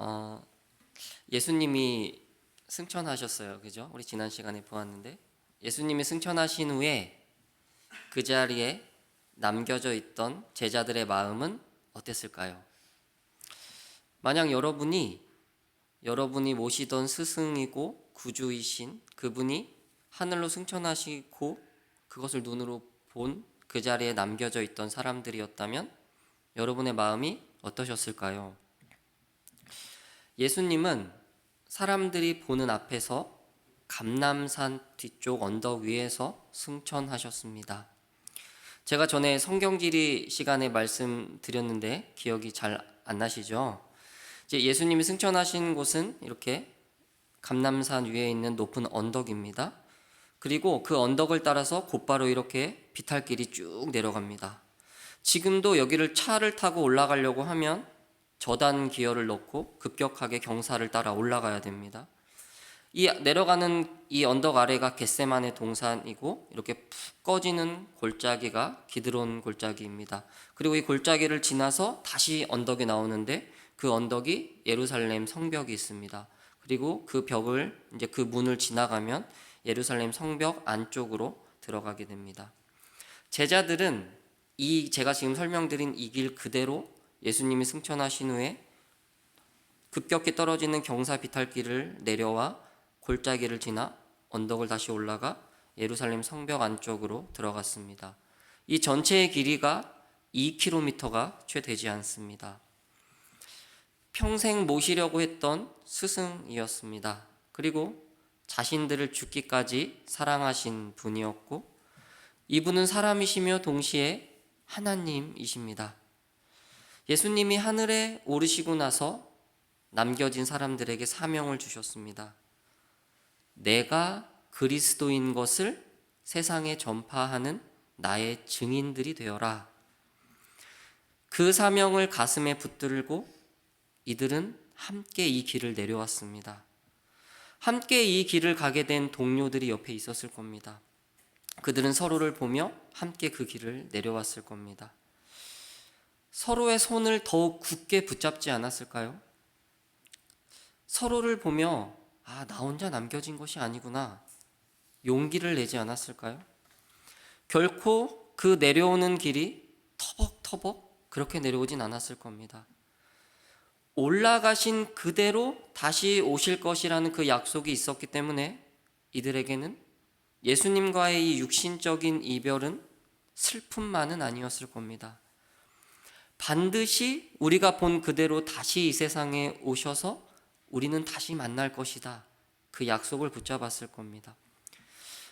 어, 예수님이 승천하셨어요. 그죠? 우리 지난 시간에 보았는데 예수님이 승천하신 후에 그 자리에 남겨져 있던 제자들의 마음은 어땠을까요? 만약 여러분이 모시던 스승이고 구주이신 그분이 하늘로 승천하시고 그것을 눈으로 본 그 자리에 남겨져 있던 사람들이었다면 여러분의 마음이 어떠셨을까요? 예수님은 사람들이 보는 앞에서 감람산 뒤쪽 언덕 위에서 승천하셨습니다. 제가 전에 성경지리 시간에 말씀드렸는데 기억이 잘 안 나시죠? 이제 예수님이 승천하신 곳은 이렇게 감람산 위에 있는 높은 언덕입니다. 그리고 그 언덕을 따라서 곧바로 이렇게 비탈길이 쭉 내려갑니다. 지금도 여기를 차를 타고 올라가려고 하면 저단 기어를 넣고 급격하게 경사를 따라 올라가야 됩니다. 이 내려가는 이 언덕 아래가 겟세마네 동산이고 이렇게 푹 꺼지는 골짜기가 기드론 골짜기입니다. 그리고 이 골짜기를 지나서 다시 언덕에 나오는데 그 언덕이 예루살렘 성벽이 있습니다. 그리고 그 벽을 이제 그 문을 지나가면 예루살렘 성벽 안쪽으로 들어가게 됩니다. 제자들은 제가 지금 설명드린 이 길 그대로 예수님이 승천하신 후에 급격히 떨어지는 경사 비탈길을 내려와 골짜기를 지나 언덕을 다시 올라가 예루살렘 성벽 안쪽으로 들어갔습니다. 이 전체의 길이가 2km가 채 되지 않습니다. 평생 모시려고 했던 스승이었습니다. 그리고 자신들을 죽기까지 사랑하신 분이었고 이분은 사람이시며 동시에 하나님이십니다. 예수님이 하늘에 오르시고 나서 남겨진 사람들에게 사명을 주셨습니다. 내가 그리스도인 것을 세상에 전파하는 나의 증인들이 되어라. 그 사명을 가슴에 붙들고 이들은 함께 이 길을 내려왔습니다. 함께 이 길을 가게 된 동료들이 옆에 있었을 겁니다. 그들은 서로를 보며 함께 그 길을 내려왔을 겁니다. 서로의 손을 더욱 굳게 붙잡지 않았을까요? 서로를 보며 나 혼자 남겨진 것이 아니구나 용기를 내지 않았을까요? 결코 그 내려오는 길이 터벅터벅 그렇게 내려오진 않았을 겁니다. 올라가신 그대로 다시 오실 것이라는 그 약속이 있었기 때문에 이들에게는 예수님과의 이 육신적인 이별은 슬픔만은 아니었을 겁니다. 반드시 우리가 본 그대로 다시 이 세상에 오셔서 우리는 다시 만날 것이다. 그 약속을 붙잡았을 겁니다.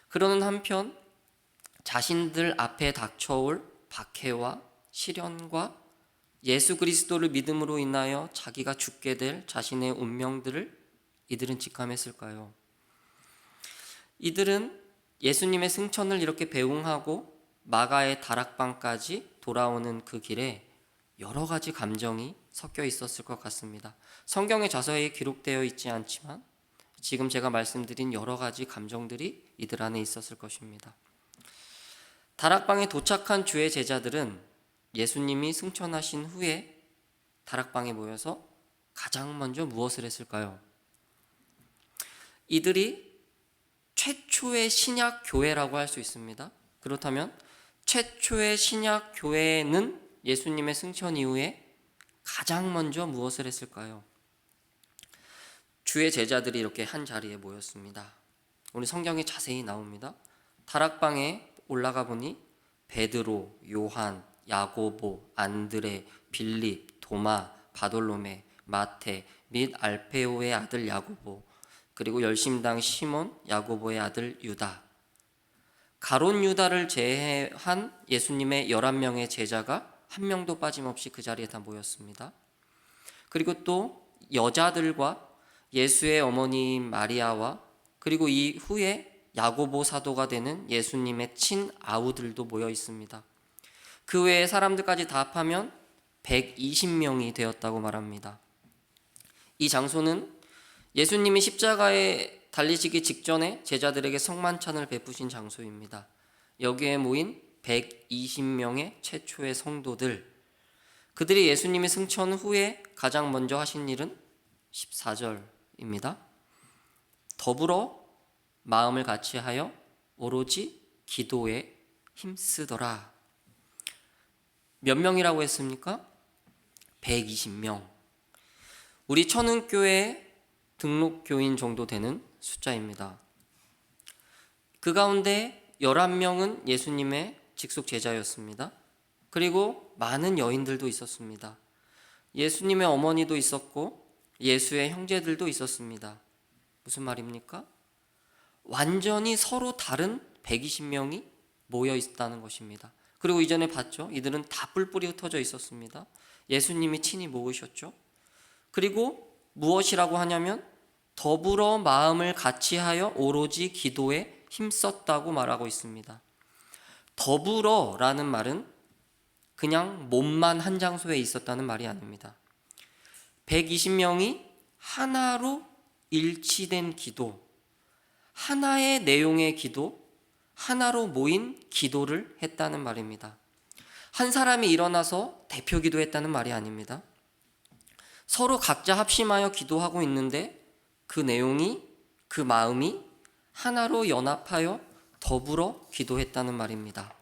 그러는 한편 자신들 앞에 닥쳐올 박해와 시련과 예수 그리스도를 믿음으로 인하여 자기가 죽게 될 자신의 운명들을 이들은 직감했을까요? 이들은 예수님의 승천을 이렇게 배웅하고 마가의 다락방까지 돌아오는 그 길에 여러 가지 감정이 섞여 있었을 것 같습니다. 성경에 자세히 기록되어 있지 않지만 지금 제가 말씀드린 여러 가지 감정들이 이들 안에 있었을 것입니다. 다락방에 도착한 주의 제자들은 예수님이 승천하신 후에 다락방에 모여서 가장 먼저 무엇을 했을까요? 이들이 최초의 신약 교회라고 할 수 있습니다. 그렇다면 최초의 신약 교회는 예수님의 승천 이후에 가장 먼저 무엇을 했을까요? 주의 제자들이 이렇게 한 자리에 모였습니다. 오늘 성경에 자세히 나옵니다. 다락방에 올라가 보니 베드로, 요한, 야고보, 안드레, 빌립, 도마, 바돌로메, 마테 및 알페오의 아들 야고보, 그리고 열심당 시몬, 야고보의 아들 유다, 가롯 유다를 제외한 예수님의 11명의 제자가 한 명도 빠짐없이 그 자리에 다 모였습니다. 그리고 또 여자들과 예수의 어머니 마리아와 그리고 이 후에 야고보 사도가 되는 예수님의 친아우들도 모여 있습니다. 그 외에 사람들까지 다 합하면 120명이 되었다고 말합니다. 이 장소는 예수님이 십자가에 달리시기 직전에 제자들에게 성만찬을 베푸신 장소입니다. 여기에 모인 120명의 최초의 성도들, 그들이 예수님이 승천 후에 가장 먼저 하신 일은 14절입니다. 더불어 마음을 같이하여 오로지 기도에 힘쓰더라. 몇 명이라고 했습니까? 120명. 우리 천은교회 등록교인 정도 되는 숫자입니다. 그 가운데 11명은 예수님의 직속 제자였습니다. 그리고 많은 여인들도 있었습니다. 예수님의 어머니도 있었고 예수의 형제들도 있었습니다. 무슨 말입니까? 완전히 서로 다른 120명이 모여 있다는 것입니다. 그리고 이전에 봤죠? 이들은 다 뿔뿔이 흩어져 있었습니다. 예수님이 친히 모으셨죠. 그리고 무엇이라고 하냐면 더불어 마음을 같이하여 오로지 기도에 힘썼다고 말하고 있습니다. 더불어라는 말은 그냥 몸만 한 장소에 있었다는 말이 아닙니다. 120명이 하나로 일치된 기도, 하나의 내용의 기도, 하나로 모인 기도를 했다는 말입니다. 한 사람이 일어나서 대표 기도했다는 말이 아닙니다. 서로 각자 합심하여 기도하고 있는데 그 내용이, 그 마음이 하나로 연합하여 더불어 기도했다는 말입니다.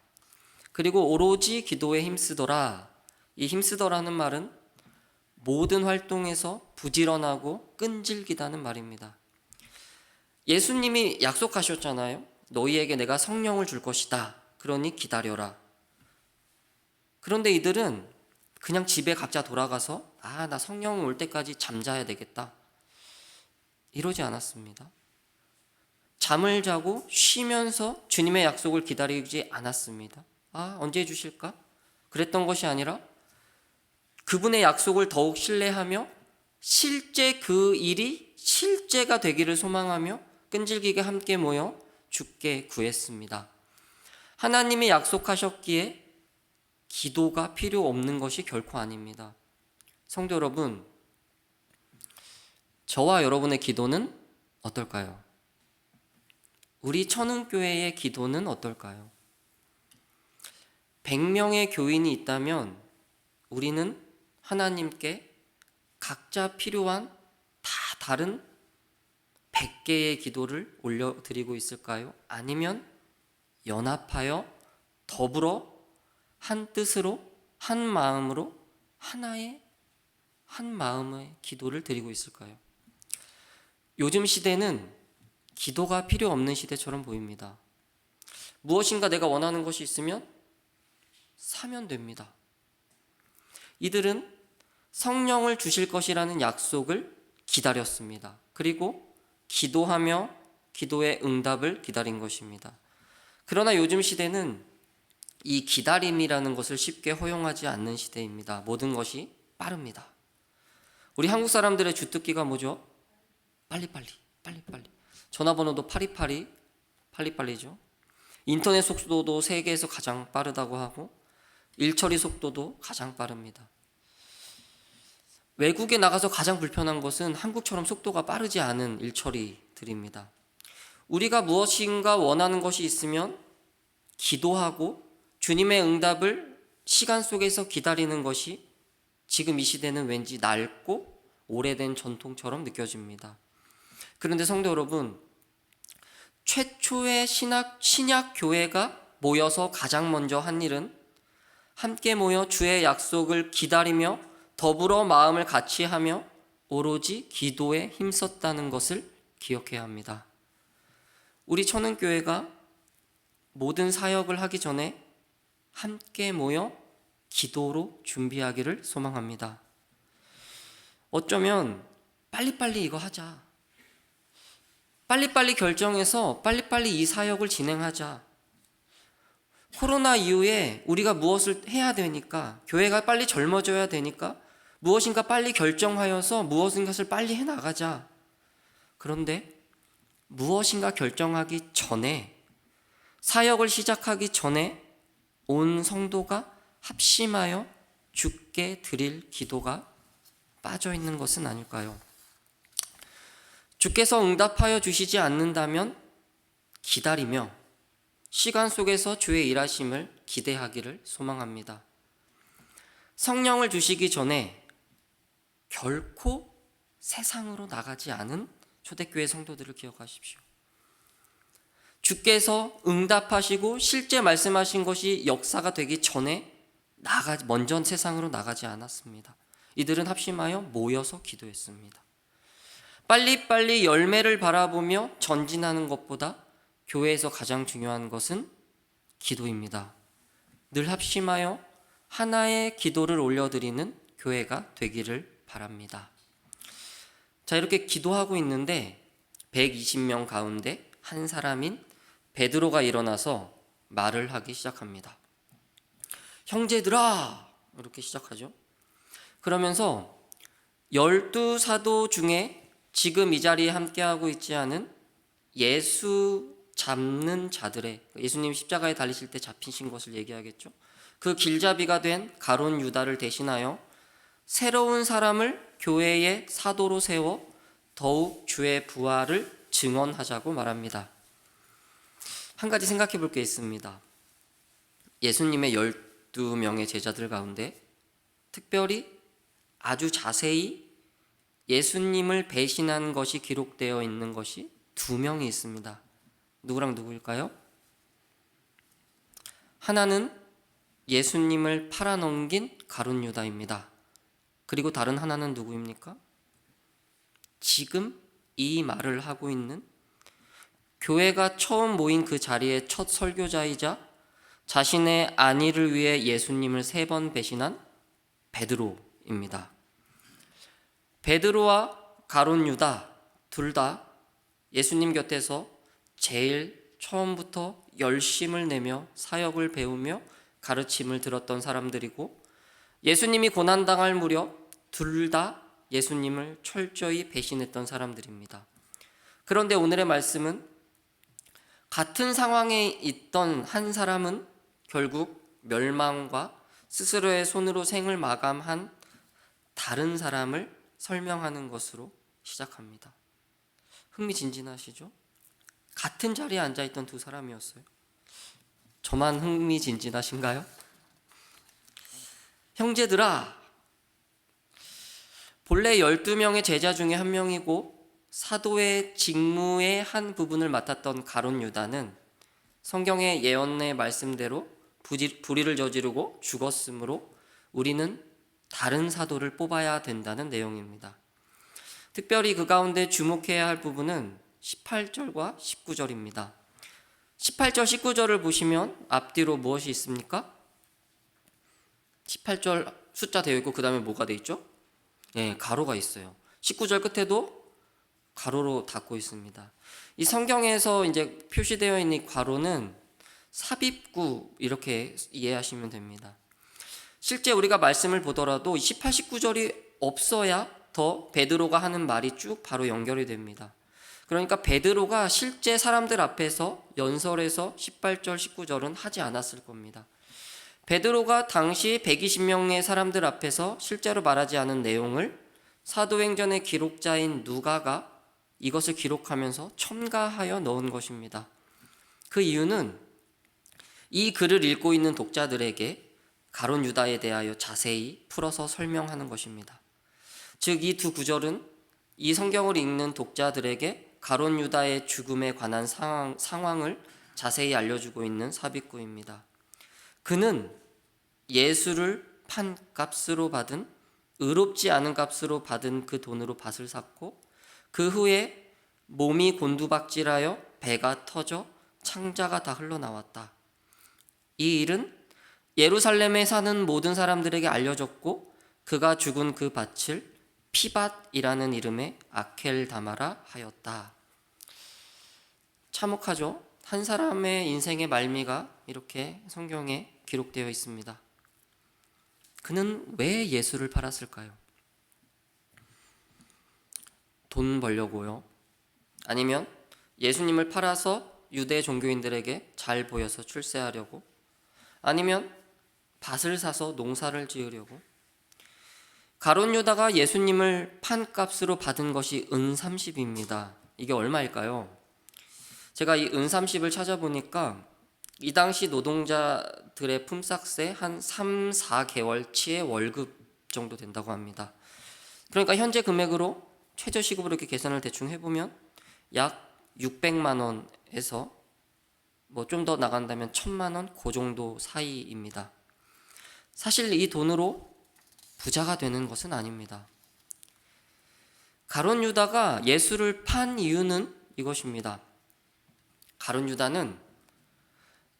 그리고 오로지 기도에 힘쓰더라. 이 힘쓰더라는 말은 모든 활동에서 부지런하고 끈질기다는 말입니다. 예수님이 약속하셨잖아요. 너희에게 내가 성령을 줄 것이다. 그러니 기다려라. 그런데 이들은 그냥 집에 각자 돌아가서 나 성령 올 때까지 잠자야 되겠다. 이러지 않았습니다. 잠을 자고 쉬면서 주님의 약속을 기다리지 않았습니다. 언제 해주실까? 그랬던 것이 아니라 그분의 약속을 더욱 신뢰하며 실제 그 일이 실제가 되기를 소망하며 끈질기게 함께 모여 주께 구했습니다. 하나님이 약속하셨기에 기도가 필요 없는 것이 결코 아닙니다. 성도 여러분, 저와 여러분의 기도는 어떨까요? 우리 천은교회의 기도는 어떨까요? 100명의 교인이 있다면 우리는 하나님께 각자 필요한 다 다른 100개의 기도를 올려드리고 있을까요? 아니면 연합하여 더불어 한 뜻으로 한 마음으로 하나의 한 마음의 기도를 드리고 있을까요? 요즘 시대는 기도가 필요 없는 시대처럼 보입니다. 무엇인가 내가 원하는 것이 있으면 사면 됩니다. 이들은 성령을 주실 것이라는 약속을 기다렸습니다. 그리고 기도하며 기도의 응답을 기다린 것입니다. 그러나 요즘 시대는 이 기다림이라는 것을 쉽게 허용하지 않는 시대입니다. 모든 것이 빠릅니다. 우리 한국 사람들의 주특기가 뭐죠? 빨리빨리. 전화번호도 빨리빨리죠. 인터넷 속도도 세계에서 가장 빠르다고 하고 일처리 속도도 가장 빠릅니다. 외국에 나가서 가장 불편한 것은 한국처럼 속도가 빠르지 않은 일처리들입니다. 우리가 무엇인가 원하는 것이 있으면 기도하고 주님의 응답을 시간 속에서 기다리는 것이 지금 이 시대는 왠지 낡고 오래된 전통처럼 느껴집니다. 그런데 성도 여러분, 최초의 신약 교회가 모여서 가장 먼저 한 일은 함께 모여 주의 약속을 기다리며 더불어 마음을 같이하며 오로지 기도에 힘썼다는 것을 기억해야 합니다. 우리 천은교회가 모든 사역을 하기 전에 함께 모여 기도로 준비하기를 소망합니다. 어쩌면 빨리빨리 이거 하자. 빨리빨리 결정해서 빨리빨리 이 사역을 진행하자. 코로나 이후에 우리가 무엇을 해야 되니까, 교회가 빨리 젊어져야 되니까 무엇인가 빨리 결정하여서 무엇인가를 빨리 해나가자. 그런데 무엇인가 결정하기 전에, 사역을 시작하기 전에 온 성도가 합심하여 주께 드릴 기도가 빠져 있는 것은 아닐까요? 주께서 응답하여 주시지 않는다면 기다리며 시간 속에서 주의 일하심을 기대하기를 소망합니다. 성령을 주시기 전에 결코 세상으로 나가지 않은 초대교회 성도들을 기억하십시오. 주께서 응답하시고 실제 말씀하신 것이 역사가 되기 전에 먼저 세상으로 나가지 않았습니다. 이들은 합심하여 모여서 기도했습니다. 빨리빨리 열매를 바라보며 전진하는 것보다 교회에서 가장 중요한 것은 기도입니다. 늘 합심하여 하나의 기도를 올려드리는 교회가 되기를 바랍니다. 자, 이렇게 기도하고 있는데 120명 가운데 한 사람인 베드로가 일어나서 말을 하기 시작합니다. 형제들아, 이렇게 시작하죠. 그러면서 12사도 중에 지금 이 자리에 함께하고 있지 않은 예수 잡는 자들의, 예수님이 십자가에 달리실 때 잡히신 것을 얘기하겠죠. 그 길잡이가 된 가룟 유다를 대신하여 새로운 사람을 교회의 사도로 세워 더욱 주의 부활을 증언하자고 말합니다. 한 가지 생각해 볼 게 있습니다. 예수님의 12명의 제자들 가운데 특별히 아주 자세히 예수님을 배신한 것이 기록되어 있는 것이 2명이 있습니다. 누구랑 누구일까요? 하나는 예수님을 팔아넘긴 가룟 유다입니다. 그리고 다른 하나는 누구입니까? 지금 이 말을 하고 있는 교회가 처음 모인 그 자리의 첫 설교자이자 자신의 안위를 위해 예수님을 3번 배신한 베드로입니다. 베드로와 가룟 유다 둘 다 예수님 곁에서 제일 처음부터 열심을 내며 사역을 배우며 가르침을 들었던 사람들이고, 예수님이 고난당할 무렵 둘 다 예수님을 철저히 배신했던 사람들입니다. 그런데 오늘의 말씀은 같은 상황에 있던 한 사람은 결국 멸망과 스스로의 손으로 생을 마감한 다른 사람을 설명하는 것으로 시작합니다. 흥미진진하시죠? 같은 자리에 앉아있던 2 사람이었어요. 저만 흥미진진하신가요? 형제들아, 본래 12명의 제자 중에 한 명이고 사도의 직무의 한 부분을 맡았던 가룟 유다는 성경의 예언의 말씀대로 불의를 저지르고 죽었으므로 우리는 다른 사도를 뽑아야 된다는 내용입니다. 특별히 그 가운데 주목해야 할 부분은 18절과 19절입니다. 18절, 19절을 보시면 앞뒤로 무엇이 있습니까? 18절 숫자 되어 있고 그 다음에 뭐가 되어 있죠? 네, 가로가 있어요. 19절 끝에도 가로로 닫고 있습니다. 이 성경에서 이제 표시되어 있는 이 가로는 삽입구 이렇게 이해하시면 됩니다. 실제 우리가 말씀을 보더라도 18, 19절이 없어야 더 베드로가 하는 말이 쭉 바로 연결이 됩니다. 그러니까 베드로가 실제 사람들 앞에서 연설에서 18절, 19절은 하지 않았을 겁니다. 베드로가 당시 120명의 사람들 앞에서 실제로 말하지 않은 내용을 사도행전의 기록자인 누가가 이것을 기록하면서 첨가하여 넣은 것입니다. 그 이유는 이 글을 읽고 있는 독자들에게 가룟 유다에 대하여 자세히 풀어서 설명하는 것입니다. 즉, 이 2 구절은 이 성경을 읽는 독자들에게 가룟 유다의 죽음에 관한 상황을 자세히 알려주고 있는 삽입구입니다. 그는 예수를 판 값으로 받은, 의롭지 않은 값으로 받은 그 돈으로 밭을 샀고, 그 후에 몸이 곤두박질하여 배가 터져 창자가 다 흘러나왔다. 이 일은 예루살렘에 사는 모든 사람들에게 알려졌고, 그가 죽은 그 밭을 피밭이라는 이름의 아켈다마라 하였다. 참혹하죠? 한 사람의 인생의 말미가 이렇게 성경에 기록되어 있습니다. 그는 왜 예수를 팔았을까요? 돈 벌려고요? 아니면 예수님을 팔아서 유대 종교인들에게 잘 보여서 출세하려고? 아니면 밭을 사서 농사를 지으려고? 가룟 유다가 예수님을 판값으로 받은 것이 은 30입니다. 이게 얼마일까요? 제가 이 은 30을 찾아보니까 이 당시 노동자들의 품삯의 한 3, 4개월치의 월급 정도 된다고 합니다. 그러니까 현재 금액으로 최저시급으로 이렇게 계산을 대충 해보면 약 600만 원에서 뭐 좀 더 나간다면 1000만 원 그 정도 사이입니다. 사실 이 돈으로 부자가 되는 것은 아닙니다. 가룟 유다가 예수를 판 이유는 이것입니다. 가룟 유다는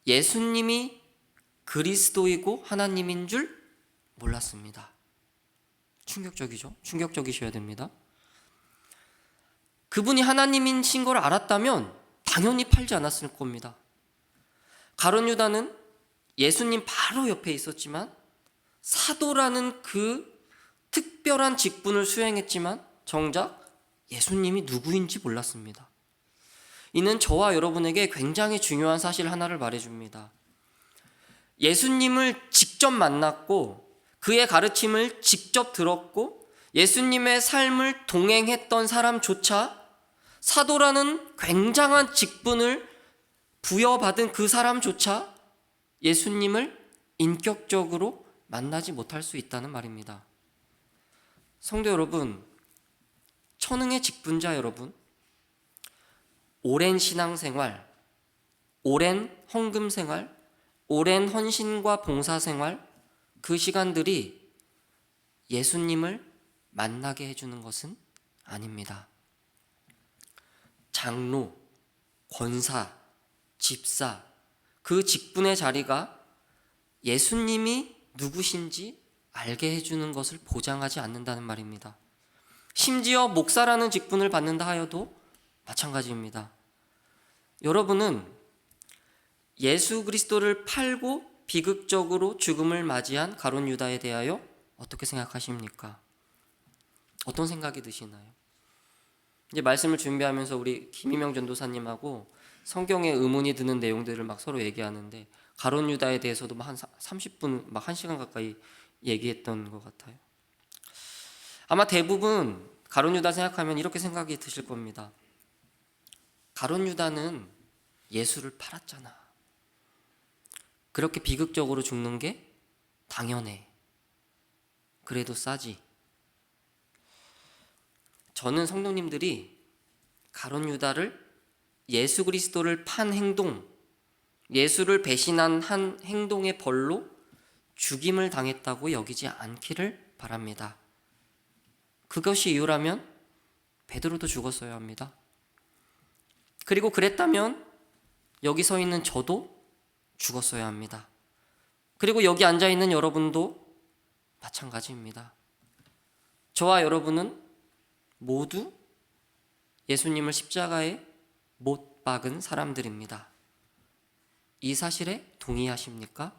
예수님이 그리스도이고 하나님인 줄 몰랐습니다. 충격적이죠? 충격적이셔야 됩니다. 그분이 하나님이신 걸 알았다면 당연히 팔지 않았을 겁니다. 가룟 유다는 예수님 바로 옆에 있었지만 사도라는 그 특별한 직분을 수행했지만 정작 예수님이 누구인지 몰랐습니다. 이는 저와 여러분에게 굉장히 중요한 사실 하나를 말해줍니다. 예수님을 직접 만났고 그의 가르침을 직접 들었고 예수님의 삶을 동행했던 사람조차 사도라는 굉장한 직분을 부여받은 그 사람조차 예수님을 인격적으로 만나지 못할 수 있다는 말입니다. 성도 여러분, 천흥의 직분자 여러분, 오랜 신앙생활, 오랜 헌금생활, 오랜 헌신과 봉사생활, 그 시간들이 예수님을 만나게 해주는 것은 아닙니다. 장로, 권사, 집사, 그 직분의 자리가 예수님이 누구신지 알게 해주는 것을 보장하지 않는다는 말입니다. 심지어 목사라는 직분을 받는다 하여도 마찬가지입니다. 여러분은 예수 그리스도를 팔고 비극적으로 죽음을 맞이한 가룟 유다에 대하여 어떻게 생각하십니까? 어떤 생각이 드시나요? 이제 말씀을 준비하면서 우리 김희명 전도사님하고 성경에 의문이 드는 내용들을 막 서로 얘기하는데 가룟 유다에 대해서도 한 30분, 막 1시간 가까이 얘기했던 것 같아요. 아마 대부분 가룟 유다 생각하면 이렇게 생각이 드실 겁니다. 가룟 유다는 예수를 팔았잖아. 그렇게 비극적으로 죽는 게 당연해. 그래도 싸지. 저는 성도님들이 가룟 유다를 예수 그리스도를 판 행동, 예수를 배신한 한 행동의 벌로 죽임을 당했다고 여기지 않기를 바랍니다. 그것이 이유라면 베드로도 죽었어야 합니다. 그리고 그랬다면 여기 서 있는 저도 죽었어야 합니다. 그리고 여기 앉아 있는 여러분도 마찬가지입니다. 저와 여러분은 모두 예수님을 십자가에 못 박은 사람들입니다. 이 사실에 동의하십니까?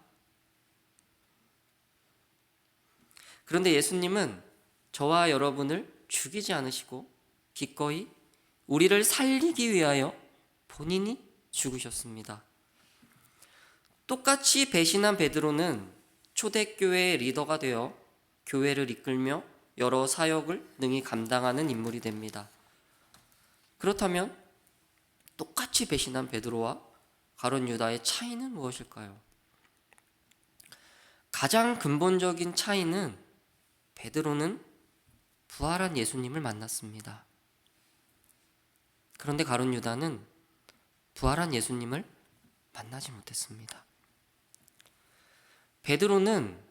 그런데 예수님은 저와 여러분을 죽이지 않으시고 기꺼이 우리를 살리기 위하여 본인이 죽으셨습니다. 똑같이 배신한 베드로는 초대교회의 리더가 되어 교회를 이끌며 여러 사역을 능히 감당하는 인물이 됩니다. 그렇다면 똑같이 배신한 베드로와 가룟 유다의 차이는 무엇일까요? 가장 근본적인 차이는 베드로는 부활한 예수님을 만났습니다. 그런데 가룟 유다는 부활한 예수님을 만나지 못했습니다. 베드로는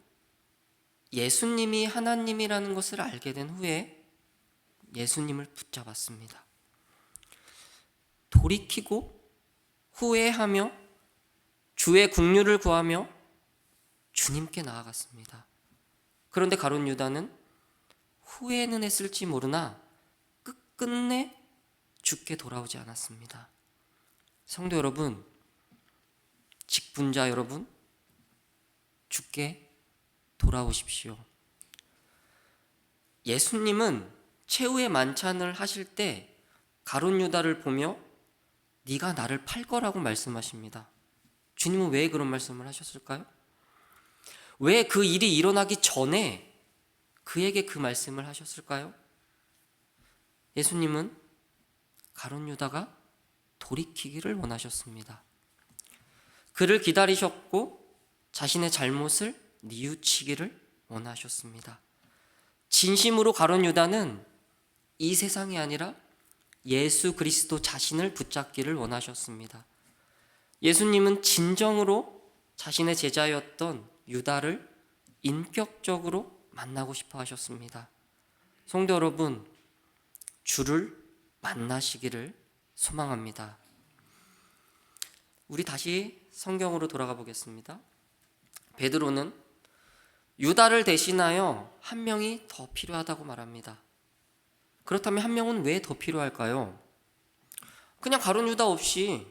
예수님이 하나님이라는 것을 알게 된 후에 예수님을 붙잡았습니다. 돌이키고 후회하며 주의 긍휼을 구하며 주님께 나아갔습니다. 그런데 가룟 유다는 후회는 했을지 모르나 끝끝내 죽게 돌아오지 않았습니다. 성도 여러분, 직분자 여러분, 죽게 돌아오십시오. 예수님은 최후의 만찬을 하실 때 가룟 유다를 보며 네가 나를 팔 거라고 말씀하십니다. 주님은 왜 그런 말씀을 하셨을까요? 왜 그 일이 일어나기 전에 그에게 그 말씀을 하셨을까요? 예수님은 가룟 유다가 돌이키기를 원하셨습니다. 그를 기다리셨고 자신의 잘못을 뉘우치기를 원하셨습니다. 진심으로 가룟 유다는 이 세상이 아니라 예수 그리스도 자신을 붙잡기를 원하셨습니다. 예수님은 진정으로 자신의 제자였던 유다를 인격적으로 만나고 싶어 하셨습니다. 성도 여러분, 주를 만나시기를 소망합니다. 우리 다시 성경으로 돌아가 보겠습니다. 베드로는 유다를 대신하여 한 명이 더 필요하다고 말합니다. 그렇다면 한 명은 왜 더 필요할까요? 그냥 가룟 유다 없이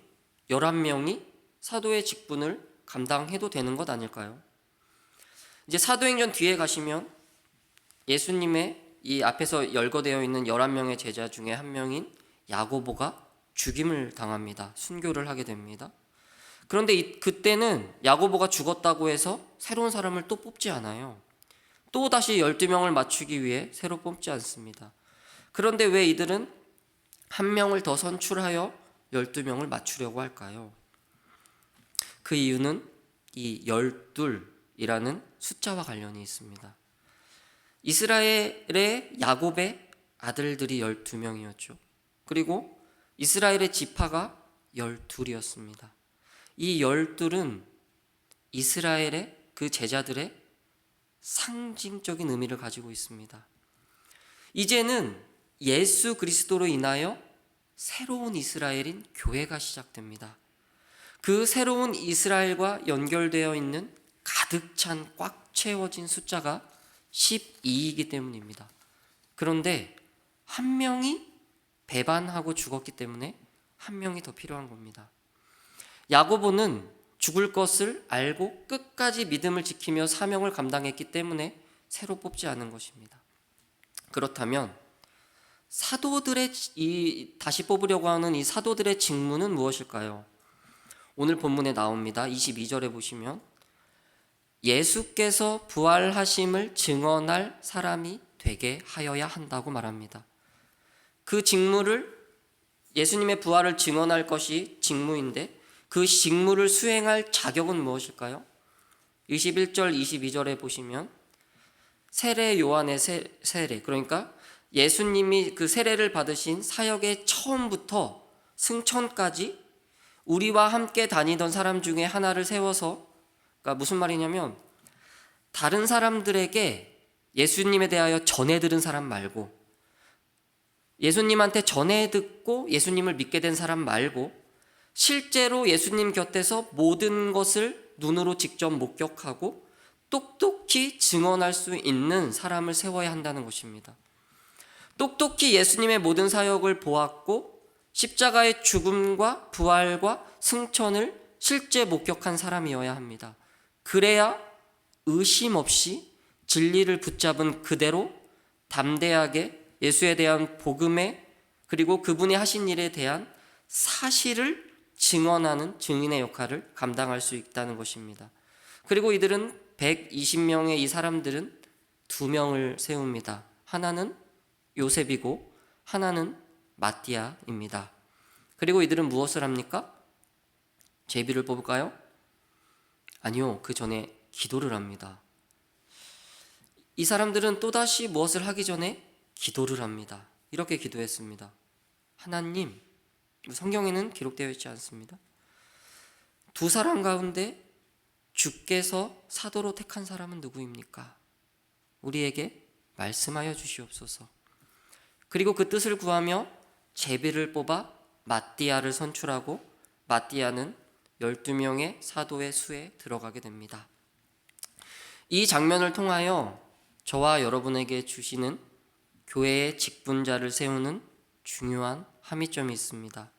11명이 사도의 직분을 감당해도 되는 것 아닐까요? 이제 사도행전 뒤에 가시면 예수님의 이 앞에서 열거되어 있는 11명의 제자 중에 한 명인 야고보가 죽임을 당합니다. 순교를 하게 됩니다. 그런데 그때는 야고보가 죽었다고 해서 새로운 사람을 또 뽑지 않아요. 또 다시 12명을 맞추기 위해 새로 뽑지 않습니다. 그런데 왜 이들은 한 명을 더 선출하여 12명을 맞추려고 할까요? 그 이유는 이 12이라는 숫자와 관련이 있습니다. 이스라엘의 야곱의 아들들이 12명이었죠. 그리고 이스라엘의 지파가 12이었습니다. 이 12은 이스라엘의 그 제자들의 상징적인 의미를 가지고 있습니다. 이제는 예수 그리스도로 인하여 새로운 이스라엘인 교회가 시작됩니다. 그 새로운 이스라엘과 연결되어 있는 가득 찬 꽉 채워진 숫자가 12이기 때문입니다. 그런데 한 명이 배반하고 죽었기 때문에 한 명이 더 필요한 겁니다. 야고보는 죽을 것을 알고 끝까지 믿음을 지키며 사명을 감당했기 때문에 새로 뽑지 않은 것입니다. 그렇다면 사도들의 다시 뽑으려고 하는 이 사도들의 직무는 무엇일까요? 오늘 본문에 나옵니다. 22절에 보시면 예수께서 부활하심을 증언할 사람이 되게 하여야 한다고 말합니다. 그 직무를 예수님의 부활을 증언할 것이 직무인데 그 직무를 수행할 자격은 무엇일까요? 21절 22절에 보시면 세례 요한의 세례, 그러니까 예수님이 그 세례를 받으신 사역의 처음부터 승천까지 우리와 함께 다니던 사람 중에 하나를 세워서, 그러니까 무슨 말이냐면 다른 사람들에게 예수님에 대하여 전해 들은 사람 말고, 예수님한테 전해 듣고 예수님을 믿게 된 사람 말고, 실제로 예수님 곁에서 모든 것을 눈으로 직접 목격하고 똑똑히 증언할 수 있는 사람을 세워야 한다는 것입니다. 똑똑히 예수님의 모든 사역을 보았고 십자가의 죽음과 부활과 승천을 실제 목격한 사람이어야 합니다. 그래야 의심 없이 진리를 붙잡은 그대로 담대하게 예수에 대한 복음에, 그리고 그분이 하신 일에 대한 사실을 증언하는 증인의 역할을 감당할 수 있다는 것입니다. 그리고 이들은 120명의 이 사람들은 2명을 세웁니다. 하나는 요셉이고 하나는 마띠아입니다. 그리고 이들은 무엇을 합니까? 제비를 뽑을까요? 아니요, 그 전에 기도를 합니다. 이 사람들은 또다시 무엇을 하기 전에 기도를 합니다. 이렇게 기도했습니다. 하나님, 성경에는 기록되어 있지 않습니다. 2사람 가운데 주께서 사도로 택한 사람은 누구입니까? 우리에게 말씀하여 주시옵소서. 그리고 그 뜻을 구하며 제비를 뽑아 마띠아를 선출하고 마띠아는 12명의 사도의 수에 들어가게 됩니다. 이 장면을 통하여 저와 여러분에게 주시는 교회의 직분자를 세우는 중요한 함의점이 있습니다.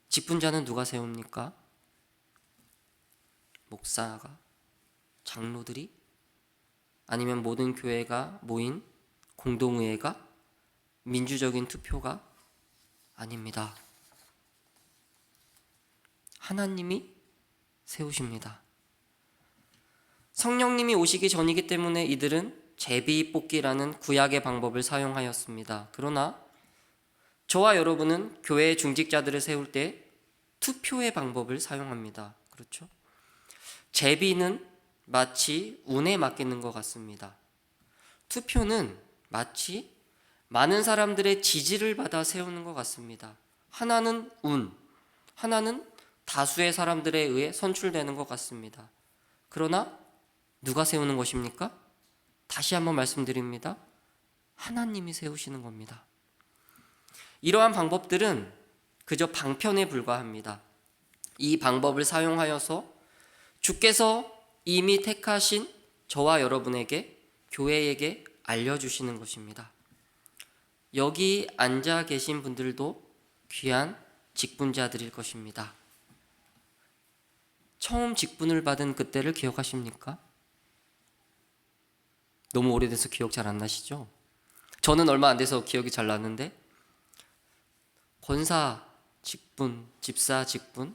직분자는 누가 세웁니까? 목사가? 장로들이? 아니면 모든 교회가 모인 공동의회가? 민주적인 투표가? 아닙니다. 하나님이 세우십니다. 성령님이 오시기 전이기 때문에 이들은 제비 뽑기라는 구약의 방법을 사용하였습니다. 그러나 저와 여러분은 교회의 중직자들을 세울 때 투표의 방법을 사용합니다. 그렇죠? 제비는 마치 운에 맡기는 것 같습니다. 투표는 마치 많은 사람들의 지지를 받아 세우는 것 같습니다. 하나는 운, 하나는 다수의 사람들에 의해 선출되는 것 같습니다. 그러나 누가 세우는 것입니까? 다시 한번 말씀드립니다. 하나님이 세우시는 겁니다. 이러한 방법들은 그저 방편에 불과합니다. 이 방법을 사용하여서 주께서 이미 택하신 저와 여러분에게, 교회에게 알려주시는 것입니다. 여기 앉아 계신 분들도 귀한 직분자들일 것입니다. 처음 직분을 받은 그때를 기억하십니까? 너무 오래돼서 기억 잘 안 나시죠? 저는 얼마 안 돼서 기억이 잘 나는데, 권사 직분, 집사 직분,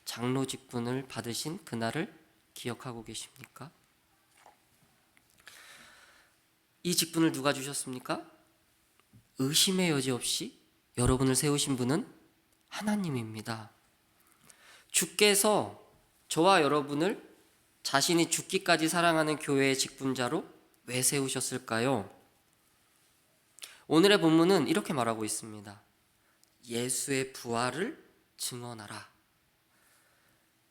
장로 직분을 받으신 그날을 기억하고 계십니까? 이 직분을 누가 주셨습니까? 의심의 여지 없이 여러분을 세우신 분은 하나님입니다. 주께서 저와 여러분을 자신이 죽기까지 사랑하는 교회의 직분자로 왜 세우셨을까요? 오늘의 본문은 이렇게 말하고 있습니다. 예수의 부활을 증언하라.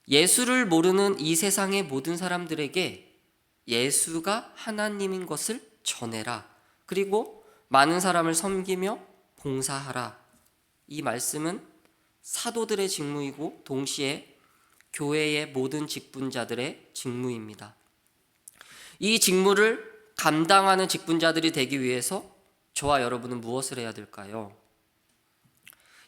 예수를 모르는 이 세상의 모든 사람들에게 예수가 하나님인 것을 전해라. 그리고 많은 사람을 섬기며 봉사하라. 이 말씀은 사도들의 직무이고 동시에 교회의 모든 직분자들의 직무입니다. 이 직무를 감당하는 직분자들이 되기 위해서 저와 여러분은 무엇을 해야 될까요?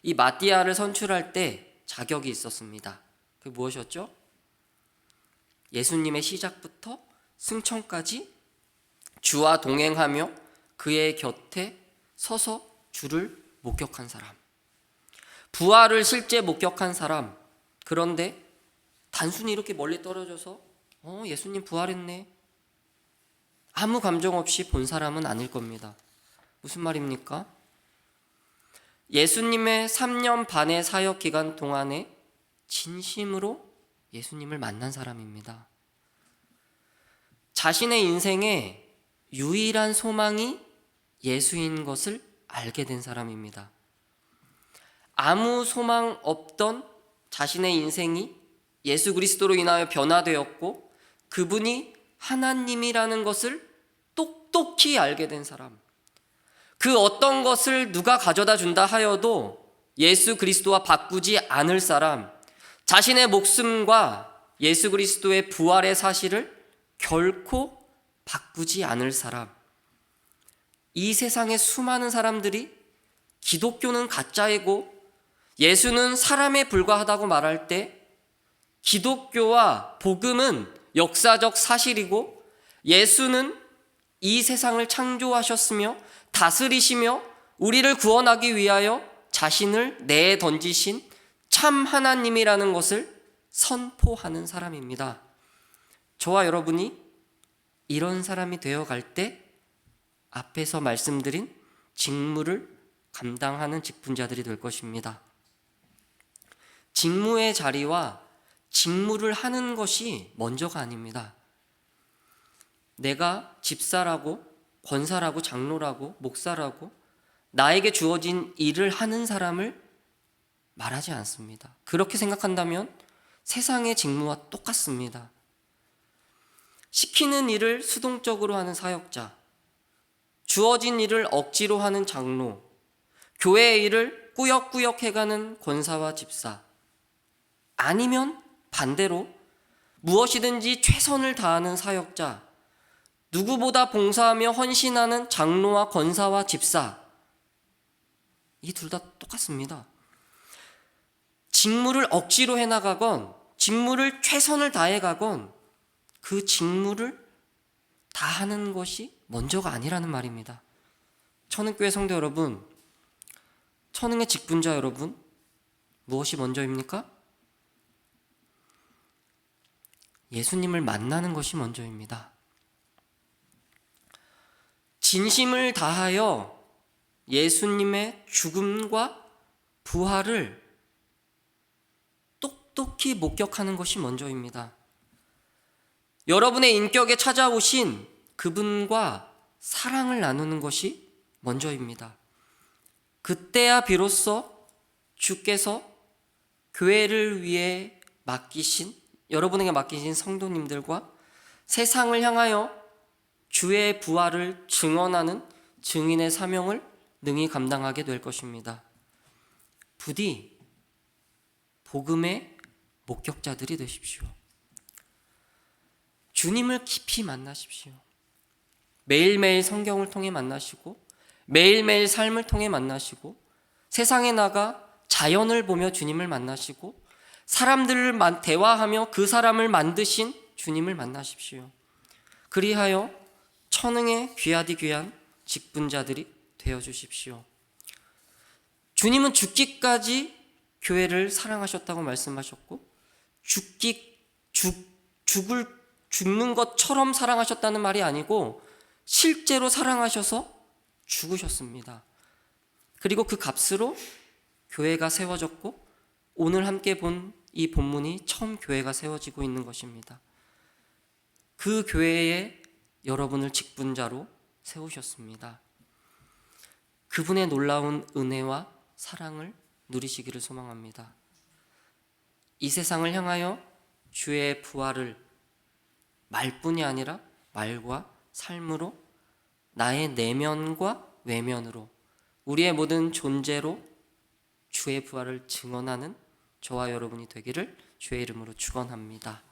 이 마띠아를 선출할 때 자격이 있었습니다. 그게 무엇이었죠? 예수님의 시작부터 승천까지 주와 동행하며 그의 곁에 서서 주를 목격한 사람, 부활을 실제 목격한 사람. 그런데 단순히 이렇게 멀리 떨어져서 예수님 부활했네, 아무 감정 없이 본 사람은 아닐 겁니다. 무슨 말입니까? 예수님의 3년 반의 사역 기간 동안에 진심으로 예수님을 만난 사람입니다. 자신의 인생에 유일한 소망이 예수인 것을 알게 된 사람입니다. 아무 소망 없던 자신의 인생이 예수 그리스도로 인하여 변화되었고 그분이 하나님이라는 것을 똑똑히 알게 된 사람. 그 어떤 것을 누가 가져다 준다 하여도 예수 그리스도와 바꾸지 않을 사람, 자신의 목숨과 예수 그리스도의 부활의 사실을 결코 바꾸지 않을 사람. 이 세상의 수많은 사람들이 기독교는 가짜이고 예수는 사람에 불과하다고 말할 때 기독교와 복음은 역사적 사실이고 예수는 이 세상을 창조하셨으며 다스리시며 우리를 구원하기 위하여 자신을 내에 던지신 참 하나님이라는 것을 선포하는 사람입니다. 저와 여러분이 이런 사람이 되어갈 때 앞에서 말씀드린 직무를 감당하는 직분자들이 될 것입니다. 직무의 자리와 직무를 하는 것이 먼저가 아닙니다. 내가 집사라고, 권사라고, 장로라고, 목사라고 나에게 주어진 일을 하는 사람을 말하지 않습니다. 그렇게 생각한다면 세상의 직무와 똑같습니다. 시키는 일을 수동적으로 하는 사역자, 주어진 일을 억지로 하는 장로, 교회의 일을 꾸역꾸역 해가는 권사와 집사, 아니면 반대로 무엇이든지 최선을 다하는 사역자, 누구보다 봉사하며 헌신하는 장로와 권사와 집사, 이 둘 다 똑같습니다. 직무를 억지로 해나가건 직무를 최선을 다해가건 그 직무를 다 하는 것이 먼저가 아니라는 말입니다. 천흥교회 성도 여러분, 천흥의 직분자 여러분, 무엇이 먼저입니까? 예수님을 만나는 것이 먼저입니다. 진심을 다하여 예수님의 죽음과 부활을 똑똑히 목격하는 것이 먼저입니다. 여러분의 인격에 찾아오신 그분과 사랑을 나누는 것이 먼저입니다. 그때야 비로소 주께서 교회를 위해 여러분에게 맡기신 성도님들과 세상을 향하여 주의 부활을 증언하는 증인의 사명을 능히 감당하게 될 것입니다. 부디 복음의 목격자들이 되십시오. 주님을 깊이 만나십시오. 매일매일 성경을 통해 만나시고 매일매일 삶을 통해 만나시고 세상에 나가 자연을 보며 주님을 만나시고 사람들을 대화하며 그 사람을 만드신 주님을 만나십시오. 그리하여 천응의 귀하디 귀한 직분자들이 되어주십시오. 주님은 죽기까지 교회를 사랑하셨다고 말씀하셨고 죽는 것처럼 사랑하셨다는 말이 아니고 실제로 사랑하셔서 죽으셨습니다. 그리고 그 값으로 교회가 세워졌고 오늘 함께 본 이 본문이 처음 교회가 세워지고 있는 것입니다. 그 교회에 여러분을 직분자로 세우셨습니다. 그분의 놀라운 은혜와 사랑을 누리시기를 소망합니다. 이 세상을 향하여 주의 부활을 말뿐이 아니라 말과 삶으로 나의 내면과 외면으로 우리의 모든 존재로 주의 부활을 증언하는 저와 여러분이 되기를 주의 이름으로 축원합니다.